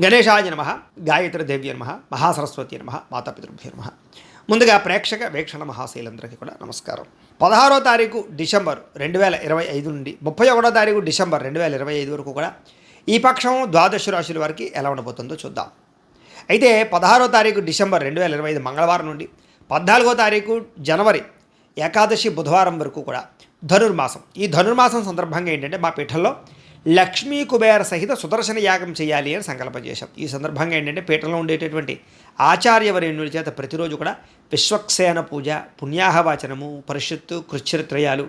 గణేశాయ నమః, గాయత్రి దేవ్య నమః, మహాసరస్వతి నమః, మాతాపితృభ్యో నమః. ముందుగా ప్రేక్షక వీక్షణ మహాశైలందరికీ కూడా నమస్కారం. 16వ తారీఖు డిసెంబర్ 2025 నుండి 31వ తారీఖు డిసెంబర్ 2025 వరకు కూడా ఈ పక్షం ద్వాదశ రాశుల వారికి ఎలా ఉండబోతుందో చూద్దాం. అయితే 16వ తారీఖు డిసెంబర్ 2025 మంగళవారం నుండి 14వ తారీఖు జనవరి ఏకాదశి బుధవారం వరకు కూడా ధనుర్మాసం. ఈ ధనుర్మాసం సందర్భంగా ఏంటంటే మా పీఠంలో లక్ష్మీ కుబేర సహిత సుదర్శన యాగం చేయాలి అని సంకల్పం చేశాం. ఈ సందర్భంగా ఏంటంటే పీఠంలో ఉండేటటువంటి ఆచార్యవరేణుల చేత ప్రతిరోజు కూడా విశ్వక్సేన పూజ, పుణ్యాహవాచనము, పరిషత్తు, కృచ్ఛ్రత్రయాలు,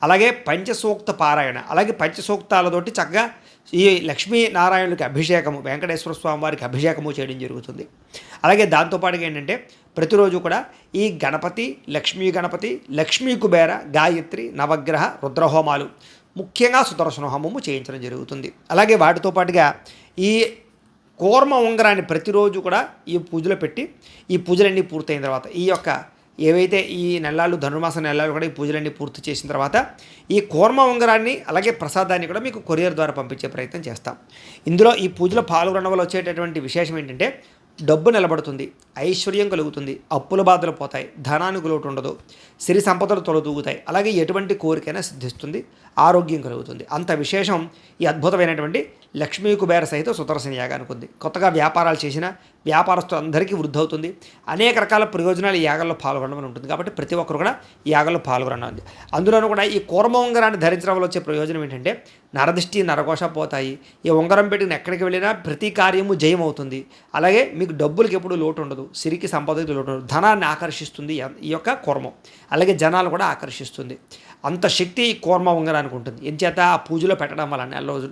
అలాగే పంచసూక్త పారాయణ, అలాగే పంచసూక్తాలతోటి చక్కగా ఈ లక్ష్మీనారాయణులకి అభిషేకము, వెంకటేశ్వర స్వామి వారికి అభిషేకము చేయడం జరుగుతుంది. అలాగే దాంతోపాటుగా ఏంటంటే ప్రతిరోజు కూడా ఈ గణపతి, లక్ష్మీ కుబేర, గాయత్రి, నవగ్రహ, రుద్రహోమాలు, ముఖ్యంగా సుదర్శన హోమము చేయించడం జరుగుతుంది. అలాగే వాటితో పాటుగా ఈ కూర్మ ఉంగరాన్ని ప్రతిరోజు కూడా ఈ పూజలో పెట్టి ఈ పూజలన్నీ పూర్తయిన తర్వాత ఈ యొక్క ఏవైతే ఈ నెలలు ధనుర్మాస నెలలు కూడా ఈ పూజలన్నీ పూర్తి చేసిన తర్వాత ఈ కూర్మ ఉంగరాన్ని అలాగే ప్రసాదాన్ని కూడా మీకు కొరియర్ ద్వారా పంపించే ప్రయత్నం చేస్తాం. ఇందులో ఈ పూజలో పాల్గొనడం వల్ల వచ్చేటటువంటి విశేషం ఏంటంటే డబ్బు నిలబడుతుంది, ఐశ్వర్యం కలుగుతుంది, అప్పుల బాధలు పోతాయి, ధనానికి లోటు ఉండదు, సిరి సంపదలు తొలతూగుతాయి, అలాగే ఎటువంటి కోరికైనా సిద్ధిస్తుంది, ఆరోగ్యం కలుగుతుంది. అంత విశేషం ఈ అద్భుతమైనటువంటి లక్ష్మీ కుబేర సహిత సుదర్శన యాగానికి ఉంది. కొత్తగా వ్యాపారాలు చేసిన వ్యాపారస్తులందరికీ వృద్ధి అవుతుంది. అనేక రకాల ప్రయోజనాలు ఈ యాగంలో పాల్గొనడం ఉంటుంది. కాబట్టి ప్రతి ఒక్కరు కూడా ఈ యాగంలో పాల్గొనండి. అందులోనూ కూడా ఈ కూర్మ ఉంగరాన్ని ధరించడం వల్ల వచ్చే ప్రయోజనం ఏంటంటే నరదిష్టి, నరఘోష పోతాయి. ఈ ఉంగరం పెట్టిన ఎక్కడికి వెళ్ళినా ప్రతి కార్యము జయం అవుతుంది. అలాగే మీకు డబ్బులకి ఎప్పుడు లోటు ఉండదు, సిరికి సంపదకి లోటు ఉండదు, ధనాన్ని ఆకర్షిస్తుంది ఈ యొక్క కూర్మం. అలాగే జనాలు కూడా ఆకర్షిస్తుంది. అంత శక్తి ఈ కూర్మ ఉంగరానికి ఉంటుంది. ఎంచేత ఆ పూజలో పెట్టడం వల్ల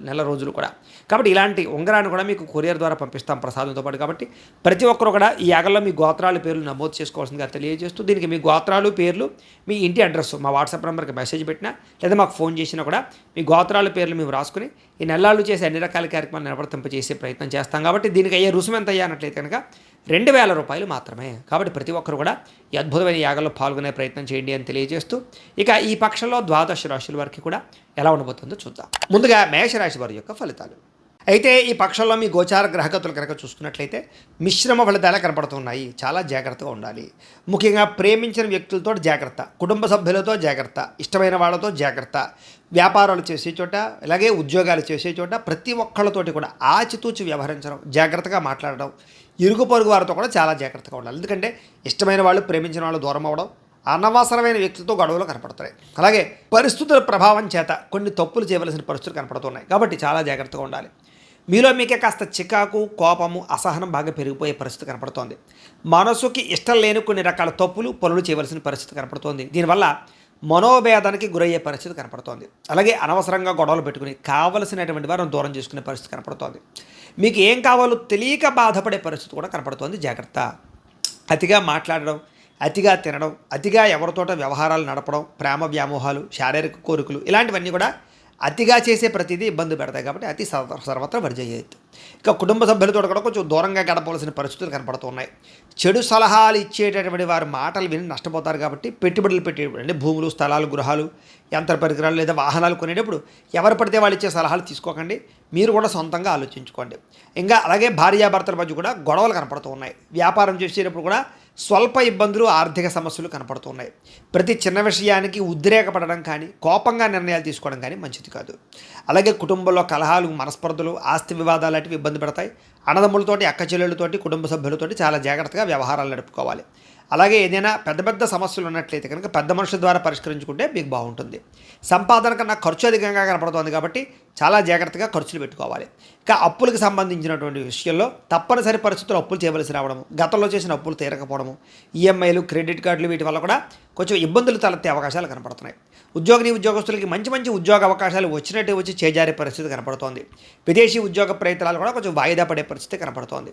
నెల రోజులు కూడా. కాబట్టి ఇలాంటి ఉంగరాన్ని కూడా మీకు కొరియర్ ద్వారా పంపిస్తాం ప్రసాదంతో పాటు. కాబట్టి ప్రతి ఒక్కరు కూడా ఈ యాగంలో మీ గోత్రాల పేర్లు నమోదు చేసుకోవాల్సిందిగా తెలియజేస్తూ దీనికి మీ గోత్రాలు, పేర్లు, మీ ఇంటి అడ్రస్ మా వాట్సాప్ నెంబర్కి మెసేజ్ పెట్టినా లేదా మాకు ఫోన్ చేసినా కూడా మీ గోత్రాల పేర్లు మేము రాసుకుని ఈ నెలలు చేసే అన్ని రకాల కార్యక్రమాలు నిలబడతింపజేసే ప్రయత్నం చేస్తాం. కాబట్టి దీనికి అయ్యే రుసుము ఎంత అయ్యానట్లయితే కనుక 2000 రూపాయలు మాత్రమే. కాబట్టి ప్రతి ఒక్కరు కూడా ఈ అద్భుతమైన యాగంలో పాల్గొనే ప్రయత్నం చేయండి అని తెలియజేస్తూ ఇక ఈ పక్షంలో ద్వాదశ రాశుల వారికి కూడా ఎలా ఉండబోతుందో చూద్దాం. ముందుగా మేషరాశి వారి యొక్క ఫలితాలు. అయితే ఈ పక్షంలో మీ గోచార గ్రహగతులు కనుక చూసుకున్నట్లయితే మిశ్రమ ఫలితాలు కనపడుతున్నాయి. చాలా జాగ్రత్తగా ఉండాలి. ముఖ్యంగా ప్రేమించిన వ్యక్తులతో జాగ్రత్త, కుటుంబ సభ్యులతో జాగ్రత్త, ఇష్టమైన వాళ్ళతో జాగ్రత్త, వ్యాపారాలు చేసే చోట అలాగే ఉద్యోగాలు చేసే చోట ప్రతి ఒక్కళ్ళతోటి కూడా ఆచితూచి వ్యవహరించడం, జాగ్రత్తగా మాట్లాడడం, ఇరుగు పొరుగు వారితో కూడా చాలా జాగ్రత్తగా ఉండాలి. ఎందుకంటే ఇష్టమైన వాళ్ళు, ప్రేమించిన వాళ్ళు దూరం అవ్వడం, అనవసరమైన వ్యక్తులతో గొడవలు కనపడుతున్నాయి. అలాగే పరిస్థితుల ప్రభావం చేత కొన్ని తప్పులు చేయవలసిన పరిస్థితులు కనపడుతున్నాయి. కాబట్టి చాలా జాగ్రత్తగా ఉండాలి. మీలో మీకే కాస్త చికాకు, కోపము, అసహనం బాగా పెరిగిపోయే పరిస్థితి కనపడుతోంది. మనసుకి ఇష్టం లేని కొన్ని రకాల తప్పులు, పనులు చేయవలసిన పరిస్థితి కనపడుతోంది. దీనివల్ల మనోభేదానికి గురయ్యే పరిస్థితి కనపడుతోంది. అలాగే అనవసరంగా గొడవలు పెట్టుకుని కావలసినటువంటి వారిని దూరం చేసుకునే పరిస్థితి కనపడుతోంది. మీకు ఏం కావాలో తెలియక బాధపడే పరిస్థితి కూడా కనపడుతోంది. జాగ్రత్త. అతిగా మాట్లాడడం, అతిగా తినడం, అతిగా ఎవరితోట వ్యవహారాలు నడపడం, ప్రేమ వ్యామోహాలు, శారీరక కోరికలు ఇలాంటివన్నీ కూడా అతిగా చేసే ప్రతిదీ ఇబ్బంది పెడతాయి. కాబట్టి అతి సర్వత్రా వర్జయ్యేది. ఇక కుటుంబ సభ్యులతో కూడా కొంచెం దూరంగా గడపవలసిన పరిస్థితులు కనపడుతున్నాయి. చెడు సలహాలు ఇచ్చేటటువంటి వారి మాటలు విని నష్టపోతారు. కాబట్టి పెట్టుబడులు పెట్టేటప్పుడు అంటే భూములు, స్థలాలు, గృహాలు, యంత్ర పరికరాలు లేదా వాహనాలు కొనేటప్పుడు ఎవరు పడితే వాళ్ళు ఇచ్చే సలహాలు తీసుకోకండి. మీరు కూడా సొంతంగా ఆలోచించుకోండి. ఇంకా అలాగే భార్యాభర్తల మధ్య కూడా గొడవలు కనపడుతూ ఉన్నాయి. వ్యాపారం చేసేటప్పుడు కూడా స్వల్ప ఇబ్బందులు, ఆర్థిక సమస్యలు కనపడుతున్నాయి. ప్రతి చిన్న విషయానికి ఉద్రేకపడడం కానీ, కోపంగా నిర్ణయాలు తీసుకోవడం కానీ మంచిది కాదు. అలాగే కుటుంబంలో కలహాలు, మనస్పర్ధలు, ఆస్తి వివాదాలు లాంటివి ఇబ్బంది పడతాయి. అన్నదమ్ములతోటి, అక్క చెల్లెళ్ళతోటి, కుటుంబ సభ్యులతోటి చాలా జాగ్రత్తగా వ్యవహారాలు నడుపుకోవాలి. అలాగే ఏదైనా పెద్ద పెద్ద సమస్యలు ఉన్నట్లయితే కనుక పెద్ద మనుషుల ద్వారా పరిష్కరించుకుంటే మీకు బాగుంటుంది. సంపాదన కన్నా ఖర్చు అధికంగా కనపడుతుంది. కాబట్టి చాలా జాగ్రత్తగా ఖర్చులు పెట్టుకోవాలి. ఇక అప్పులకు సంబంధించినటువంటి విషయంలో తప్పనిసరి పరిస్థితుల్లో అప్పులు చేయవలసి రావడము, గతంలో చేసిన అప్పులు తీరకపోవడము, ఈఎంఐలు, క్రెడిట్ కార్డులు వీటి వల్ల కూడా కొంచెం ఇబ్బందులు తలెత్తే అవకాశాలు కనపడుతున్నాయి. ఉద్యోగస్తులకి మంచి మంచి ఉద్యోగ అవకాశాలు వచ్చినట్టే వచ్చి చేజారే పరిస్థితి కనపడుతోంది. విదేశీ ఉద్యోగ ప్రయత్నాలు కూడా కొంచెం వాయిదా పడే పరిస్థితి కనపడుతోంది.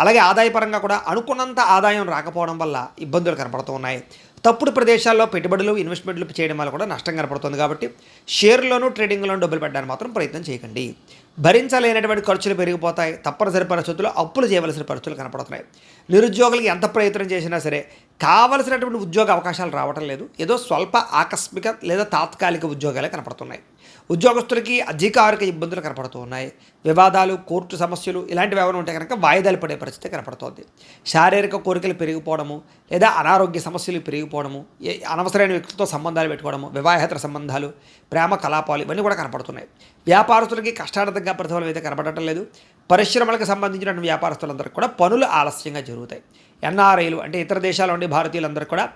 అలాగే ఆదాయపరంగా కూడా అనుకున్నంత ఆదాయం రాకపోవడం వల్ల ఇబ్బందులు కనపడుతూ ఉన్నాయి. తప్పుడు ప్రదేశాల్లో పెట్టుబడులు, ఇన్వెస్ట్మెంట్లు చేయడం వల్ల కూడా నష్టం కనపడుతుంది. కాబట్టి షేర్లోనూ, ట్రేడింగ్లోనూ డబ్బులు పెట్టడానికి మాత్రం ప్రయత్నం చేయకండి. భరించలేనటువంటి ఖర్చులు పెరిగిపోతాయి. తప్పనిసరి పరిస్థితుల్లో అప్పులు చేయవలసిన పరిస్థితులు కనపడుతున్నాయి. నిరుద్యోగులకి ఎంత ప్రయత్నం చేసినా సరే కావలసినటువంటి ఉద్యోగ అవకాశాలు రావటం లేదు. ఏదో స్వల్ప ఆకస్మిక లేదా తాత్కాలిక ఉద్యోగాలే కనపడుతున్నాయి. ఉద్యోగస్తులకి అధికారిక ఇబ్బందులు కనపడుతూ ఉన్నాయి. వివాదాలు, కోర్టు సమస్యలు ఇలాంటివి ఏమైనా ఉంటే కనుక వాయిదాలు పడే పరిస్థితి కనపడుతోంది. శారీరక కోరికలు పెరిగిపోవడము, లేదా అనారోగ్య సమస్యలు పెరిగిపోవడము, అనవసరమైన వ్యక్తులతో సంబంధాలు పెట్టుకోవడము, వివాహేతర సంబంధాలు, ప్రేమ కలాపాలు ఇవన్నీ కూడా కనపడుతున్నాయి. వ్యాపారస్తులకి కష్టార్థంగా ప్రతిఫలం అయితే కనపడటం లేదు. పరిశ్రమలకు సంబంధించినటువంటి వ్యాపారస్తులందరికీ కూడా పనులు ఆలస్యంగా జరుగుతాయి. ఎన్ఆర్ఐలు అంటే ఇతర దేశాల నుండి భారతీయులందరూ కూడా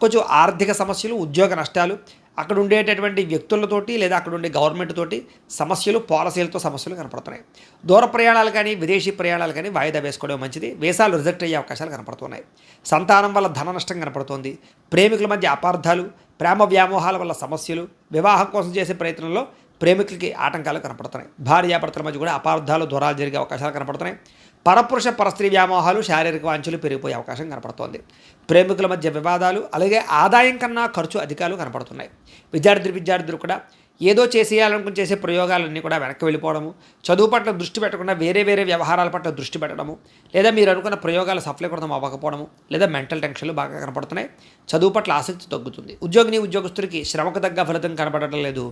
కొంచెం ఆర్థిక సమస్యలు, ఉద్యోగ నష్టాలు, అక్కడ ఉండేటటువంటి వ్యక్తులతోటి లేదా అక్కడ ఉండే గవర్నమెంట్ తోటి సమస్యలు, పాలసీలతో సమస్యలు కనపడుతున్నాయి. దూర ప్రయాణాలు కానీ, విదేశీ ప్రయాణాలు కానీ వాయిదా వేసుకోవడం మంచిది. వీసాలు రిజెక్ట్ అయ్యే అవకాశాలు కనపడుతున్నాయి. సంతానం వల్ల ధన నష్టం కనపడుతోంది. ప్రేమికుల మధ్య అపార్థాలు, ప్రేమ వ్యామోహాల వల్ల సమస్యలు, వివాహం కోసం చేసే ప్రయత్నంలో ప్రేమికులకి ఆటంకాలు కనపడుతున్నాయి. భార్యాభర్తల మధ్య కూడా అపార్థాలు, దూరాలు జరిగే అవకాశాలు కనపడుతున్నాయి. పరపురుష పరస్త్రీ వ్యామోహాలు, శారీరక వాంఛలు పెరిగిపోయే అవకాశం కనపడుతోంది. ప్రేమికుల మధ్య వివాదాలు, అలాగే ఆదాయం కన్నా ఖర్చు అధికాలు కనపడుతున్నాయి. విద్యార్థులు కూడా ఏదో చేసేయాలనుకుని చేసే ప్రయోగాలన్నీ కూడా వెనక్కి వెళ్ళిపోవడము, చదువు పట్ల దృష్టి పెట్టకుండా వేరే వ్యవహారాల పట్ల దృష్టి పెట్టడము, లేదా మీరు అనుకున్న ప్రయోగాలు సఫలీకృతం అవ్వకపోవడము, లేదా మెంటల్ టెన్షన్లు బాగా కనపడుతున్నాయి. చదువు పట్ల ఆసక్తి తగ్గుతుంది. ఉద్యోగస్తుడికి శ్రమకు తగ్గ ఫలితం కనపడటం లేదు.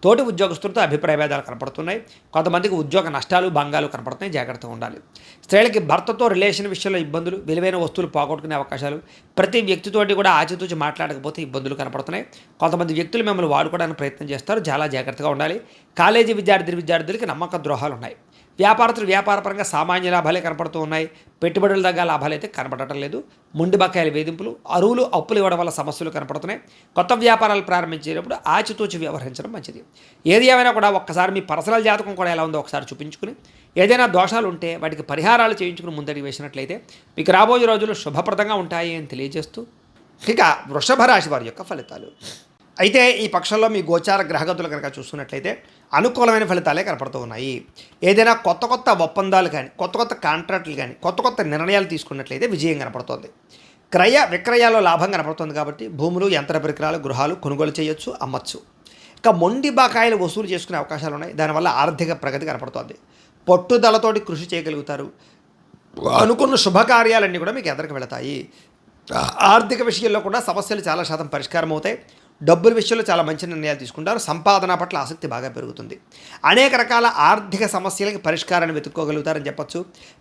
తోటి ఉద్యోగస్తులతో అభిప్రాయ భేదాలు కనపడుతున్నాయి. కొంతమందికి ఉద్యోగ నష్టాలు, భంగాలు కనపడుతున్నాయి. జాగ్రత్తగా ఉండాలి. స్త్రీలకి భర్తతో రిలేషన్ విషయంలో ఇబ్బందులు, విలువైన వస్తువులు పోగొట్టుకునే అవకాశాలు, ప్రతి వ్యక్తితోటి కూడా ఆచితూచి మాట్లాడకపోతే ఇబ్బందులు కనపడుతున్నాయి. కొంతమంది వ్యక్తులు మిమ్మల్ని వాడుకోవడానికి ప్రయత్నం చేస్తారు. చాలా జాగ్రత్తగా ఉండాలి. కాలేజీ విద్యార్థులకి నమ్మక ద్రోహాలు ఉన్నాయి. వ్యాపారపరంగా సామాన్య లాభాలే కనపడుతూ ఉన్నాయి. పెట్టుబడుల దగ్గర లాభాలు అయితే కనపడటం లేదు. మొండి బకాయిల వేధింపులు, అరువులు, అప్పులు ఇవ్వడం వల్ల సమస్యలు కనపడుతున్నాయి. కొత్త వ్యాపారాలు ప్రారంభించేటప్పుడు ఆచితూచి వ్యవహరించడం మంచిది. ఏది ఏమైనా కూడా ఒక్కసారి మీ పర్సనల్ జాతకం కూడా ఎలా ఉందో ఒకసారి చూపించుకుని, ఏదైనా దోషాలు ఉంటే వాటికి పరిహారాలు చేయించుకుని ముందడికి వేసినట్లయితే మీకు రాబోయే రోజులు శుభప్రదంగా ఉంటాయి అని తెలియజేస్తూ, ఇక వృషభ రాశి వారి యొక్క ఫలితాలు. అయితే ఈ పక్షంలో మీ గోచార గ్రహగతులు కనుక చూసుకున్నట్లయితే అనుకూలమైన ఫలితాలే కనపడుతూ ఉన్నాయి. ఏదైనా కొత్త ఒప్పందాలు కానీ, కొత్త కాంట్రాక్టులు కానీ, కొత్త నిర్ణయాలు తీసుకున్నట్లయితే విజయం కనపడుతోంది. క్రయ విక్రయాల్లో లాభం కనపడుతుంది కాబట్టి భూములు, యంత్ర పరికరాలు, గృహాలు కొనుగోలు చేయొచ్చు, అమ్మచ్చు. ఇక మొండి బకాయిలు వసూలు చేసుకునే అవకాశాలు ఉన్నాయి. దానివల్ల ఆర్థిక ప్రగతి కనపడుతోంది. పట్టుదలతోటి కృషి చేయగలుగుతారు. అనుకున్న శుభకార్యాలన్నీ కూడా మీకు ఎదురుకు వెళతాయి. ఆర్థిక విషయంలో కూడా సమస్యలు చాలా శాతం పరిష్కారం అవుతాయి. డబ్బుల విషయంలో చాలా మంచి నిర్ణయాలు తీసుకుంటారు. సంపాదన పట్ల ఆసక్తి బాగా పెరుగుతుంది. అనేక రకాల ఆర్థిక సమస్యలకి పరిష్కారాన్ని వెతుక్కోగలుగుతారని చెప్పొచ్చు.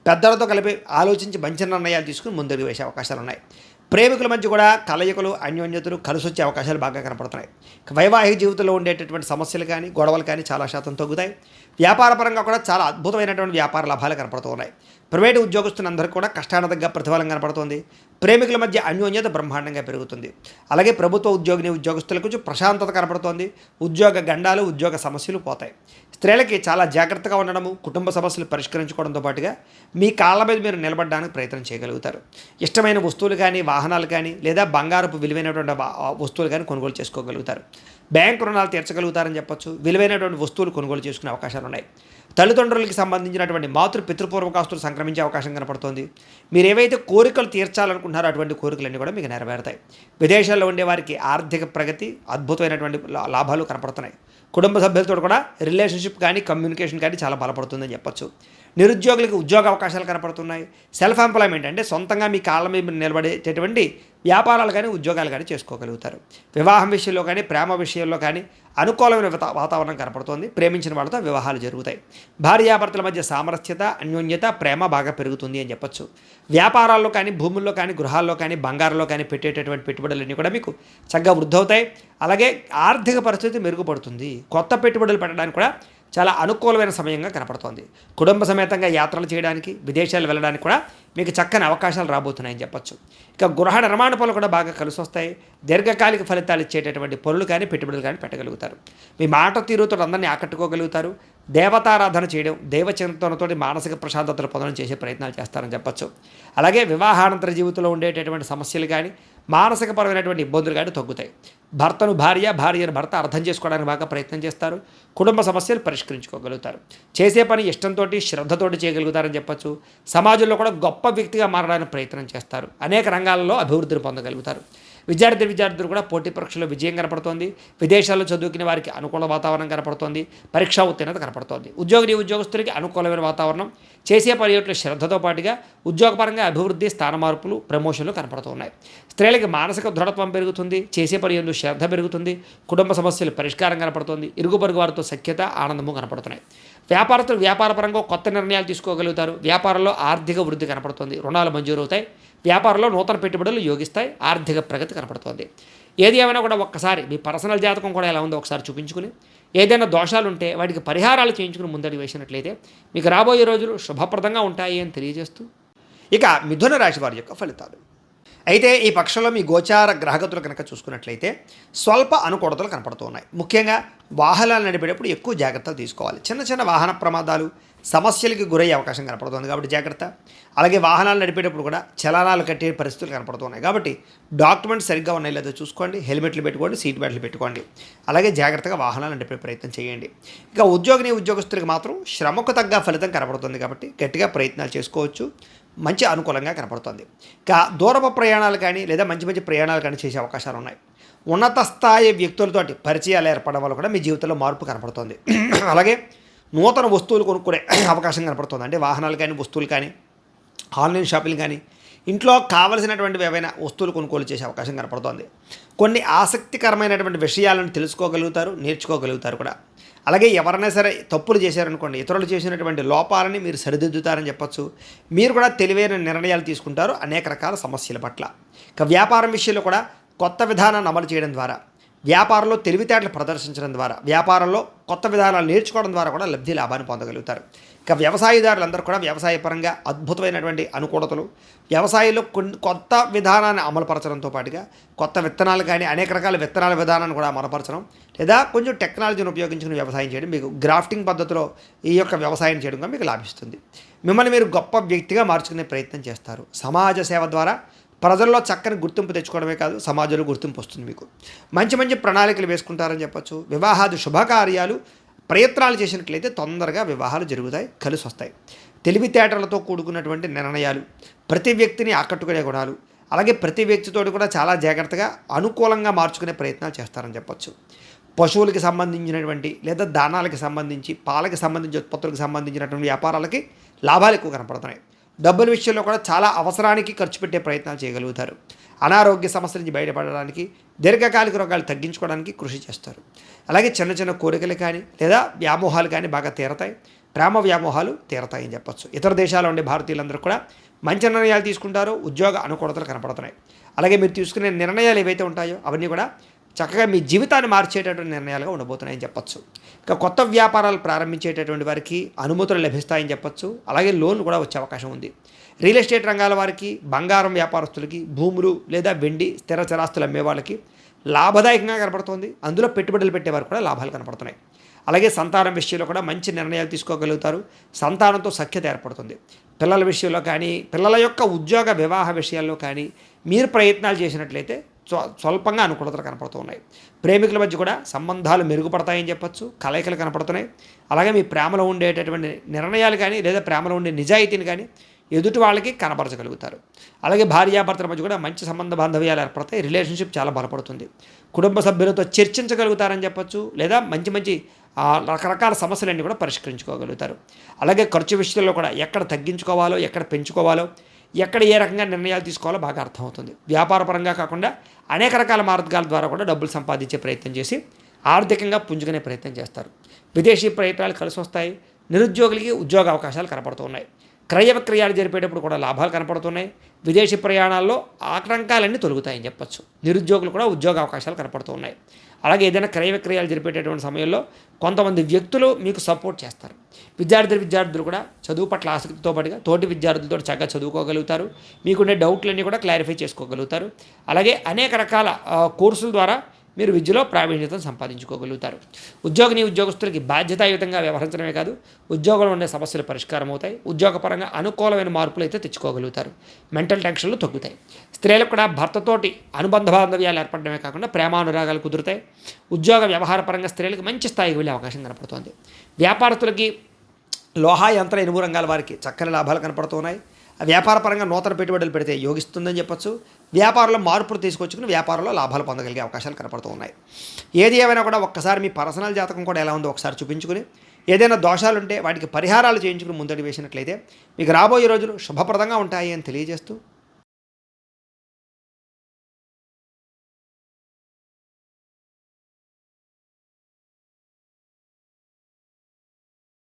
పెద్దలతో కలిపి ఆలోచించి మంచి నిర్ణయాలు తీసుకుని ముందుకు వేసే అవకాశాలు ఉన్నాయి. ప్రేమికుల మధ్య కూడా కలయికలు, అన్యోన్యతలు కలిసి వచ్చే అవకాశాలు బాగా కనపడుతున్నాయి. వైవాహిక జీవితంలో ఉండేటటువంటి సమస్యలు కానీ, గొడవలు కానీ చాలా శాతం తగ్గుతాయి. వ్యాపారపరంగా కూడా చాలా అద్భుతమైనటువంటి వ్యాపార లాభాలు కనపడుతూ ఉన్నాయి. ప్రైవేటు ఉద్యోగస్తులందరికీ కూడా కష్టానికి ప్రతిఫలం కనపడుతుంది. ప్రేమికుల మధ్య అన్యోన్యత బ్రహ్మాండంగా పెరుగుతుంది. అలాగే ప్రభుత్వ ఉద్యోగస్తులకు కొంచెం ప్రశాంతత కనపడుతోంది. ఉద్యోగ గండాలు, ఉద్యోగ సమస్యలు పోతాయి. స్త్రీలకి చాలా జాగ్రత్తగా ఉండడము, కుటుంబ సమస్యలు పరిష్కరించుకోవడంతో పాటుగా మీ కాళ్ళ మీద మీరు నిలబడడానికి ప్రయత్నం చేయగలుగుతారు. ఇష్టమైన వస్తువులు కానీ, వాహనాలు కానీ, లేదా బంగారపు విలువైనటువంటి వస్తువులు కానీ కొనుగోలు చేసుకోగలుగుతారు. బ్యాంకు రుణాలు తీర్చగలుగుతారని చెప్పొచ్చు. విలువైనటువంటి వస్తువులు కొనుగోలు చేసుకునే అవకాశాలు ఉన్నాయి. తల్లిదండ్రులకి సంబంధించినటువంటి పితృపూర్వకాస్తులు సంక్రమించే అవకాశం కనపడుతోంది. మీరు ఏవైతే కోరికలు తీర్చాలనుకుంటున్నారో అటువంటి కోరికలన్నీ కూడా మీకు నెరవేరుతాయి. విదేశాల్లో ఉండే వారికి ఆర్థిక ప్రగతి, అద్భుతమైనటువంటి లాభాలు కనపడుతున్నాయి. కుటుంబ సభ్యులతో కూడా రిలేషన్షిప్ కానీ, కమ్యూనికేషన్ కానీ చాలా బలపడుతుందని చెప్పొచ్చు. నిరుద్యోగులకు ఉద్యోగ అవకాశాలు కనపడుతున్నాయి. సెల్ఫ్ ఎంప్లాయ్మెంట్ అంటే సొంతంగా మీ కాళ్ళ మీద నిలబడేటటువంటి వ్యాపారాలు కానీ, ఉద్యోగాలు కానీ చేసుకోగలుగుతారు. వివాహం విషయంలో కానీ, ప్రేమ విషయంలో కానీ అనుకూలమైన వాతావరణం కనపడుతోంది. ప్రేమించిన వాళ్ళతో వివాహాలు జరుగుతాయి. భార్యాభర్తల మధ్య సామరస్యత, అన్యోన్యత, ప్రేమ బాగా పెరుగుతుంది అని చెప్పొచ్చు. వ్యాపారాల్లో కానీ, భూముల్లో కానీ, గృహాల్లో కానీ, బంగారంలో కానీ పెట్టేటటువంటి పెట్టుబడులన్నీ కూడా మీకు చక్కగా వృద్ధవుతాయి. అలాగే ఆర్థిక పరిస్థితి మెరుగుపడుతుంది. కొత్త పెట్టుబడులు పెట్టడానికి కూడా చాలా అనుకూలమైన సమయంగా కనపడుతోంది. కుటుంబ సమేతంగా యాత్రలు చేయడానికి, విదేశాలు వెళ్ళడానికి కూడా మీకు చక్కని అవకాశాలు రాబోతున్నాయని చెప్పొచ్చు. ఇక గృహ నిర్మాణ పనులు కూడా బాగా కలిసి వస్తాయి. దీర్ఘకాలిక ఫలితాలు ఇచ్చేటటువంటి పనులు కానీ, పెట్టుబడులు కానీ పెట్టగలుగుతారు. మీ మాట తీరుతో అందరినీ ఆకట్టుకోగలుగుతారు. దేవతారాధన చేయడం, దైవచింతనతో మానసిక ప్రశాంతతలు పొందడం చేసే ప్రయత్నాలు చేస్తారని చెప్పొచ్చు. అలాగే వివాహానంతర జీవితంలో ఉండేటటువంటి సమస్యలు కానీ, మానసికపరమైనటువంటి ఇబ్బందులు కానీ తగ్గుతాయి. భర్తను భార్యను భర్త అర్థం చేసుకోవడానికి బాగా ప్రయత్నం చేస్తారు. కుటుంబ సమస్యలు పరిష్కరించుకోగలుగుతారు. చేసే పని ఇష్టంతో, శ్రద్ధతోటి చేయగలుగుతారని చెప్పొచ్చు. సమాజంలో కూడా గొప్ప వ్యక్తిగా మారడానికి ప్రయత్నం చేస్తారు. అనేక రంగాలలో అభివృద్ధిని పొందగలుగుతారు. విద్యార్థులు కూడా పోటీ పరీక్షల్లో విజయం కనపడుతోంది. విదేశాల్లో చదువుకునే వారికి అనుకూల వాతావరణం కనపడుతోంది. పరీక్షా ఉత్తీర్ణత కనపడుతోంది. ఉద్యోగస్తులకి అనుకూలమైన వాతావరణం, చేసే పనిలో శ్రద్ధతో పాటుగా ఉద్యోగపరంగా అభివృద్ధి, స్థాన మార్పులు, ప్రమోషన్లు కనపడుతున్నాయి. స్త్రీలకి మానసిక దృఢత్వం పెరుగుతుంది. చేసే పని యందు శ్రద్ధ పెరుగుతుంది. కుటుంబ సమస్యలు పరిష్కారం కనపడుతుంది. ఇరుగు పొరుగు వారితో సఖ్యత, ఆనందము కనపడుతున్నాయి. వ్యాపారస్తులు వ్యాపారపరంగా కొత్త నిర్ణయాలు తీసుకోగలుగుతారు. వ్యాపారంలో ఆర్థిక వృద్ధి కనపడుతుంది. రుణాలు మంజూరవుతాయి. వ్యాపారంలో నూతన పెట్టుబడులు యోగిస్తాయి. ఆర్థిక ప్రగతి కనపడుతుంది. ఏది ఏమైనా కూడా ఒక్కసారి మీ పర్సనల్ జాతకం కూడా ఎలా ఉందో ఒకసారి చూపించుకుని, ఏదైనా దోషాలు ఉంటే వాటికి పరిహారాలు చేయించుకుని ముందడుగు వేసినట్లయితే మీకు రాబోయే రోజులు శుభప్రదంగా ఉంటాయి అని తెలియజేస్తూ, ఇక మిథున రాశి వారి యొక్క ఫలితాలు. అయితే ఈ పక్షంలో మీ గోచార గ్రహగతులు కనుక చూసుకున్నట్లయితే స్వల్ప అనుకూలతలు కనపడుతూ ఉన్నాయి. ముఖ్యంగా వాహనాలు నడిపేటప్పుడు ఎక్కువ జాగ్రత్తలు తీసుకోవాలి. చిన్న చిన్న వాహన ప్రమాదాలు, సమస్యలకి గురయ్యే అవకాశం కనపడుతుంది కాబట్టి జాగ్రత్త. అలాగే వాహనాలు నడిపేటప్పుడు కూడా చలనాలు కట్టే పరిస్థితులు కనపడుతున్నాయి కాబట్టి డాక్యుమెంట్స్ సరిగ్గా ఉన్నాయి లేదో చూసుకోండి. హెల్మెట్లు పెట్టుకోండి, సీట్ బెల్ట్లు పెట్టుకోండి. అలాగే జాగ్రత్తగా వాహనాలు నడిపే ప్రయత్నం చేయండి. ఇక ఉద్యోగస్తులకు మాత్రం శ్రమకు తగ్గ ఫలితం కనపడుతుంది కాబట్టి గట్టిగా ప్రయత్నాలు చేసుకోవచ్చు. మంచి అనుకూలంగా కనపడుతుంది. ఇక దూరపు ప్రయాణాలు కానీ లేదా మంచి ప్రయాణాలు కానీ చేసే అవకాశాలు ఉన్నాయి. ఉన్నత స్థాయి వ్యక్తులతోటి పరిచయాలు ఏర్పడడం వల్ల కూడా మీ జీవితంలో మార్పు కనపడుతుంది. అలాగే నూతన వస్తువులు కొనుక్కునే అవకాశం కనపడుతుంది. అంటే వాహనాలు కానీ, వస్తువులు కానీ, ఆన్లైన్ షాపింగ్ కానీ, ఇంట్లో కావలసినటువంటి ఏవైనా వస్తువులు కొనుగోలు చేసే అవకాశం కనపడుతుంది. కొన్ని ఆసక్తికరమైనటువంటి విషయాలను తెలుసుకోగలుగుతారు, నేర్చుకోగలుగుతారు కూడా. అలాగే ఎవరైనా సరే తప్పులు చేశారనుకోండి, ఇతరులు చేసినటువంటి లోపాలని మీరు సరిదిద్దుతారని చెప్పచ్చు. మీరు కూడా తెలివైన నిర్ణయాలు తీసుకుంటారు అనేక రకాల సమస్యల పట్ల. ఇక వ్యాపారం విషయంలో కూడా కొత్త విధానాన్ని అమలు చేయడం ద్వారా, వ్యాపారంలో తెలివితేటలు ప్రదర్శించడం ద్వారా, వ్యాపారంలో కొత్త విధానాలు నేర్చుకోవడం ద్వారా కూడా లబ్ధి లాభాన్ని పొందగలుగుతారు. ఇక వ్యవసాయదారులందరూ కూడా వ్యవసాయపరంగా అద్భుతమైనటువంటి అనుకూలతలు, వ్యవసాయంలో కొత్త విధానాన్ని అమలుపరచడంతో పాటుగా కొత్త విత్తనాలు కానీ అనేక రకాల విత్తనాల విధానాన్ని కూడా అమలుపరచడం, లేదా కొంచెం టెక్నాలజీని ఉపయోగించుకుని వ్యవసాయం చేయడం, మీకు గ్రాఫ్టింగ్ పద్ధతిలో ఈ యొక్క వ్యవసాయం చేయడం మీకు లాభిస్తుంది. మిమ్మల్ని మీరు గొప్ప వ్యక్తిగా మార్చుకునే ప్రయత్నం చేస్తారు. సమాజ సేవ ద్వారా ప్రజల్లో చక్కని గుర్తింపు తెచ్చుకోవడమే కాదు, సమాజంలో గుర్తింపు వస్తుంది. మీకు మంచి ప్రణాళికలు వేసుకుంటారని చెప్పచ్చు. వివాహాది శుభకార్యాలు ప్రయత్నాలు చేసినట్లయితే తొందరగా వివాహాలు జరుగుతాయి, కలిసి వస్తాయి. తెలివితేటలతో కూడుకున్నటువంటి నిర్ణయాలు, ప్రతి వ్యక్తిని ఆకట్టుకునే గుణాలు, అలాగే ప్రతి వ్యక్తితో కూడా చాలా జాగ్రత్తగా అనుకూలంగా మార్చుకునే ప్రయత్నాలు చేస్తారని చెప్పచ్చు. పశువులకి సంబంధించినటువంటి లేదా దానాలకి సంబంధించి, పాలకి సంబంధించి, ఉత్పత్తులకు సంబంధించినటువంటి వ్యాపారాలకి లాభాలు ఎక్కువ కనపడుతున్నాయి. డబ్బుల విషయంలో కూడా చాలా అవసరానికి ఖర్చు పెట్టే ప్రయత్నాలు చేయగలుగుతారు. అనారోగ్య సమస్యల నుంచి బయటపడడానికి, దీర్ఘకాలిక రోగాలు తగ్గించుకోవడానికి కృషి చేస్తారు. అలాగే చిన్న కోరికలు కానీ లేదా వ్యామోహాలు కానీ బాగా తీరతాయి. ప్రేమ వ్యామోహాలు తీరతాయని చెప్పచ్చు. ఇతర దేశాల్లో ఉండే భారతీయులందరూ కూడా మంచి నిర్ణయాలు తీసుకుంటారు. ఉద్యోగ అనుకూలతలు కనపడుతున్నాయి. అలాగే మీరు తీసుకునే నిర్ణయాలు ఏవైతే ఉంటాయో అవన్నీ కూడా చక్కగా మీ జీవితాన్ని మార్చేటటువంటి నిర్ణయాలుగా ఉండబోతున్నాయని చెప్పచ్చు. ఇక కొత్త వ్యాపారాలు ప్రారంభించేటటువంటి వారికి అనుమతులు లభిస్తాయని చెప్పచ్చు. అలాగే లోన్లు కూడా వచ్చే అవకాశం ఉంది. రియల్ ఎస్టేట్ రంగాల వారికి, బంగారం వ్యాపారస్తులకి, భూములు లేదా వెండి స్థిర చరాస్తులు అమ్మే వాళ్ళకి లాభదాయకంగా కనపడుతుంది. అందులో పెట్టుబడులు పెట్టేవారు కూడా లాభాలు కనపడుతున్నాయి. అలాగే సంతానం విషయంలో కూడా మంచి నిర్ణయాలు తీసుకోగలుగుతారు. సంతానంతో సఖ్యత ఏర్పడుతుంది. పిల్లల విషయంలో కానీ, పిల్లల యొక్క ఉద్యోగ వివాహ విషయాల్లో కానీ మీరు ప్రయత్నాలు చేసినట్లయితే స్వల్పంగా అనుకూలతలు కనపడుతూ ఉన్నాయి. ప్రేమికుల మధ్య కూడా సంబంధాలు మెరుగుపడతాయని చెప్పచ్చు. కలయికలు కనపడుతున్నాయి. అలాగే మీ ప్రేమలో ఉండేటటువంటి నిర్ణయాలు కానీ లేదా ప్రేమలో ఉండే నిజాయితీని కానీ ఎదుటి వాళ్ళకి కనపరచగలుగుతారు. అలాగే భార్యాభర్తల మధ్య కూడా మంచి సంబంధ బాంధవ్యాలు ఏర్పడతాయి. రిలేషన్షిప్ చాలా బలపడుతుంది. కుటుంబ సభ్యులతో చర్చించగలుగుతారని చెప్పచ్చు. లేదా మంచి రకరకాల సమస్యలన్నీ కూడా పరిష్కరించుకోగలుగుతారు. అలాగే ఖర్చు విషయంలో కూడా ఎక్కడ తగ్గించుకోవాలో, ఎక్కడ పెంచుకోవాలో, ఎక్కడ ఏ రకంగా నిర్ణయాలు తీసుకోవాలో బాగా అర్థమవుతుంది. వ్యాపారపరంగా కాకుండా అనేక రకాల మార్గాల ద్వారా కూడా డబ్బులు సంపాదించే ప్రయత్నం చేసి ఆర్థికంగా పుంజుకునే ప్రయత్నం చేస్తారు. విదేశీ ప్రయత్నాలు కలిసి వస్తాయి. నిరుద్యోగులకి ఉద్యోగ అవకాశాలు కనపడుతూ ఉన్నాయి. క్రయ విక్రయాలు జరిపేటప్పుడు కూడా లాభాలు కనపడుతున్నాయి. విదేశీ ప్రయాణాల్లో ఆటంకాలన్నీ తొలగుతాయని చెప్పచ్చు. నిరుద్యోగులు కూడా ఉద్యోగ అవకాశాలు కనపడుతూ ఉన్నాయి. అలాగే ఏదైనా క్రయ విక్రయాలు జరిపేటటువంటి సమయంలో కొంతమంది వ్యక్తులు మీకు సపోర్ట్ చేస్తారు. విద్యార్థులు కూడా చదువు పట్ల ఆసక్తితో పాటుగా తోటి విద్యార్థులతో చక్కగా చదువుకోగలుగుతారు. మీకుండే డౌట్లన్నీ కూడా క్లారిఫై చేసుకోగలుగుతారు. అలాగే అనేక రకాల కోర్సుల ద్వారా మీరు విద్యలో ప్రావీణ్యతను సంపాదించుకోగలుగుతారు. ఉద్యోగస్తులకి బాధ్యతాయుతంగా వ్యవహరించడమే కాదు, ఉద్యోగంలో ఉండే సమస్యలు పరిష్కారం అవుతాయి. ఉద్యోగపరంగా అనుకూలమైన మార్పులు అయితే తెచ్చుకోగలుగుతారు. మెంటల్ టెన్షన్లు తగ్గుతాయి. స్త్రీలకు కూడా భర్తతోటి అనుబంధ బాంధవ్యాలు ఏర్పడమే కాకుండా ప్రేమానురాగాలు కుదురుతాయి. ఉద్యోగ వ్యవహారపరంగా స్త్రీలకు మంచి స్థాయికి వెళ్ళే అవకాశం కనపడుతోంది. వ్యాపారస్తులకి లోహ యంత్ర ఇనుము రంగాల వారికి చక్కని లాభాలు కనపడుతున్నాయి. వ్యాపారపరంగా నూతన పెట్టుబడులు పెడితే యోగిస్తుందని చెప్పొచ్చు. వ్యాపారంలో మార్పులు తీసుకొచ్చుకుని వ్యాపారంలో లాభాలు పొందగలిగే అవకాశాలు కనపడుతూ ఉన్నాయి. ఏది ఏమైనా కూడా ఒక్కసారి మీ పర్సనల్ జాతకం కూడా ఎలా ఉందో ఒకసారి చూపించుకుని, ఏదైనా దోషాలుంటే వాటికి పరిహారాలు చేయించుకుని ముందడుగు వేసినట్లయితే మీకు రాబోయే రోజులు శుభప్రదంగా ఉంటాయి అని తెలియజేస్తూ